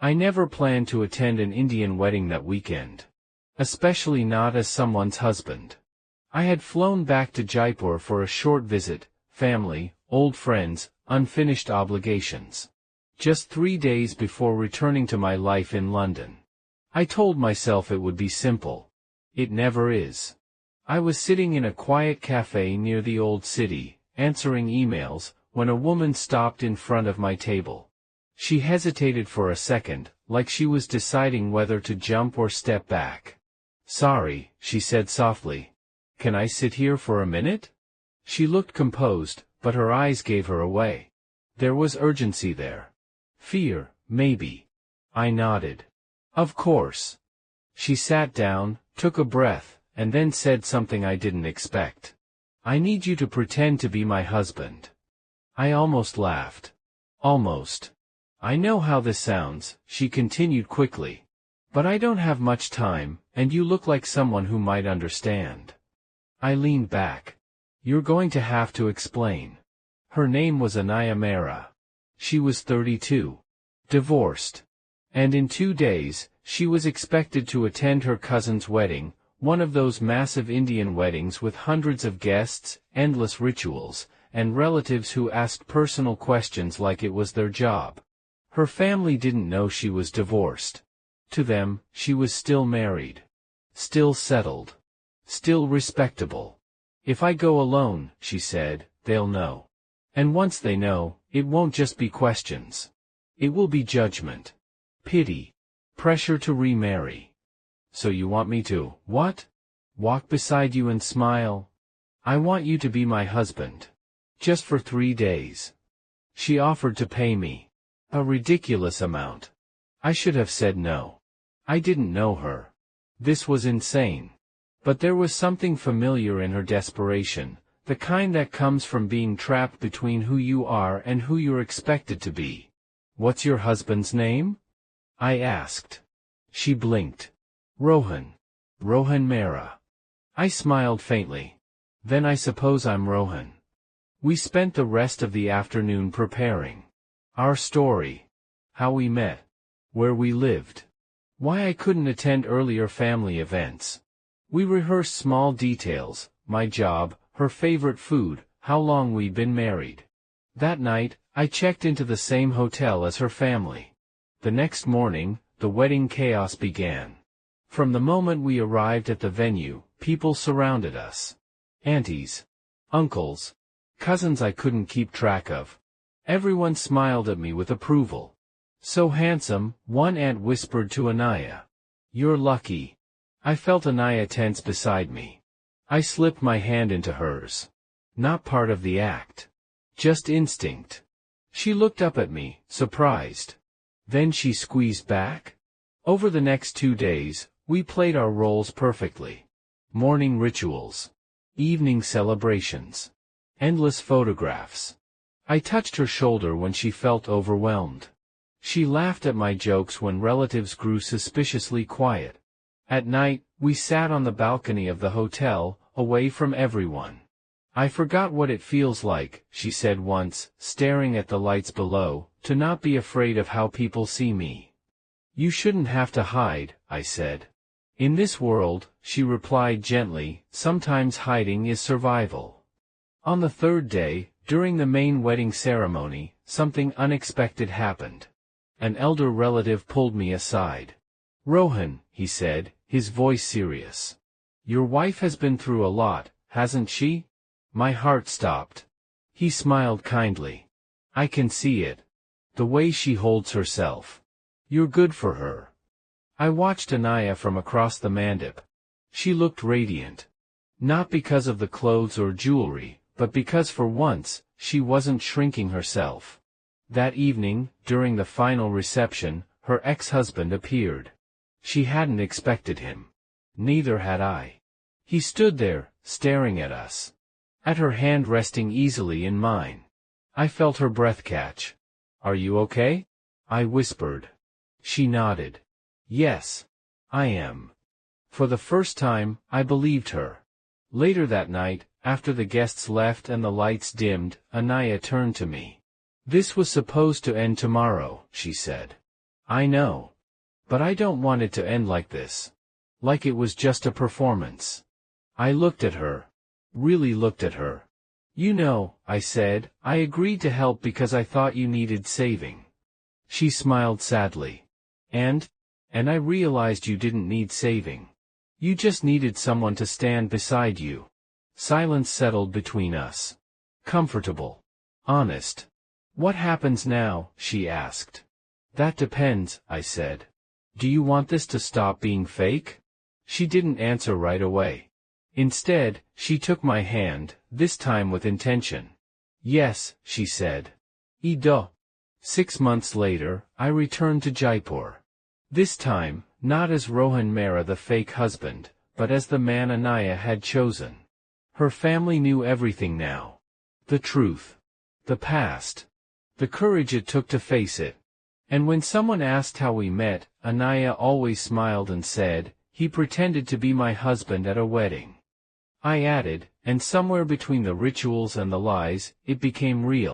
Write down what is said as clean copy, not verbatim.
I never planned to attend an Indian wedding that weekend. Especially not as someone's husband. I had flown back to Jaipur for a short visit, family, old friends, unfinished obligations. Just 3 days before returning to my life in London. I told myself it would be simple. It never is. I was sitting in a quiet cafe near the old city, answering emails, when a woman stopped in front of my table. She hesitated for a second, like she was deciding whether to jump or step back. "Sorry," she said softly. "Can I sit here for a minute?" She looked composed, but her eyes gave her away. There was urgency there. Fear, maybe. I nodded. "Of course." She sat down, took a breath, and then said something I didn't expect. "I need you to pretend to be my husband." I almost laughed. Almost. "I know how this sounds," she continued quickly. "But I don't have much time, and you look like someone who might understand." I leaned back. "You're going to have to explain." Her name was Anaya Mehra. She was 32. Divorced. And in 2 days, she was expected to attend her cousin's wedding, one of those massive Indian weddings with hundreds of guests, endless rituals, and relatives who asked personal questions like it was their job. Her family didn't know she was divorced. To them, she was still married. Still settled. Still respectable. "If I go alone," she said, "they'll know. And once they know, it won't just be questions. It will be judgment. Pity. Pressure to remarry." "So you want me to, what? Walk beside you and smile?" "I want you to be my husband. Just for 3 days." She offered to pay me. A ridiculous amount. I should have said no. I didn't know her. This was insane. But there was something familiar in her desperation, the kind that comes from being trapped between who you are and who you're expected to be. "What's your husband's name?" I asked. She blinked. "Rohan. Rohan Mehra." I smiled faintly. "Then I suppose I'm Rohan." We spent the rest of the afternoon preparing. Our story. How we met. Where we lived. Why I couldn't attend earlier family events. We rehearsed small details, my job, her favorite food, how long we'd been married. That night, I checked into the same hotel as her family. The next morning, the wedding chaos began. From the moment we arrived at the venue, people surrounded us. Aunties. Uncles. Cousins I couldn't keep track of. Everyone smiled at me with approval. "So handsome," one aunt whispered to Anaya. "You're lucky." I felt Anaya tense beside me. I slipped my hand into hers. Not part of the act. Just instinct. She looked up at me, surprised. Then she squeezed back. Over the next 2 days, we played our roles perfectly. Morning rituals. Evening celebrations. Endless photographs. I touched her shoulder when she felt overwhelmed. She laughed at my jokes when relatives grew suspiciously quiet. At night, we sat on the balcony of the hotel, away from everyone. "I forgot what it feels like," she said once, staring at the lights below, "to not be afraid of how people see me." "You shouldn't have to hide," I said. "In this world," she replied gently, "sometimes hiding is survival." On the 3rd day, during the main wedding ceremony, something unexpected happened. An elder relative pulled me aside. "Rohan," he said, his voice serious. "Your wife has been through a lot, hasn't she?" My heart stopped. He smiled kindly. "I can see it. The way she holds herself. You're good for her." I watched Anaya from across the mandip. She looked radiant. Not because of the clothes or jewelry, but because for once, she wasn't shrinking herself. That evening, during the final reception, her ex-husband appeared. She hadn't expected him. Neither had I. He stood there, staring at us. At her hand resting easily in mine. I felt her breath catch. "Are you okay?" I whispered. She nodded. "Yes. I am." For the first time, I believed her. Later that night, after the guests left and the lights dimmed, Anaya turned to me. "This was supposed to end tomorrow," she said. I know. But I don't want it to end like this. Like it was just a performance. I looked at her. Really looked at her. You know, I said, I agreed to help because I thought you needed saving. She smiled sadly. And I realized you didn't need saving. You just needed someone to stand beside you. Silence settled between us. Comfortable. Honest. What happens now? She asked. That depends, I said. Do you want this to stop being fake? She didn't answer right away. Instead, she took my hand, this time with intention. Yes, she said. Ido. 6 months later, I returned to Jaipur. This time, not as Rohan Mehra the fake husband, but as the man Anaya had chosen. Her family knew everything now. The truth. The past. The courage it took to face it. And when someone asked how we met, Anaya always smiled and said, he pretended to be my husband at a wedding. I added, and somewhere between the rituals and the lies, it became real.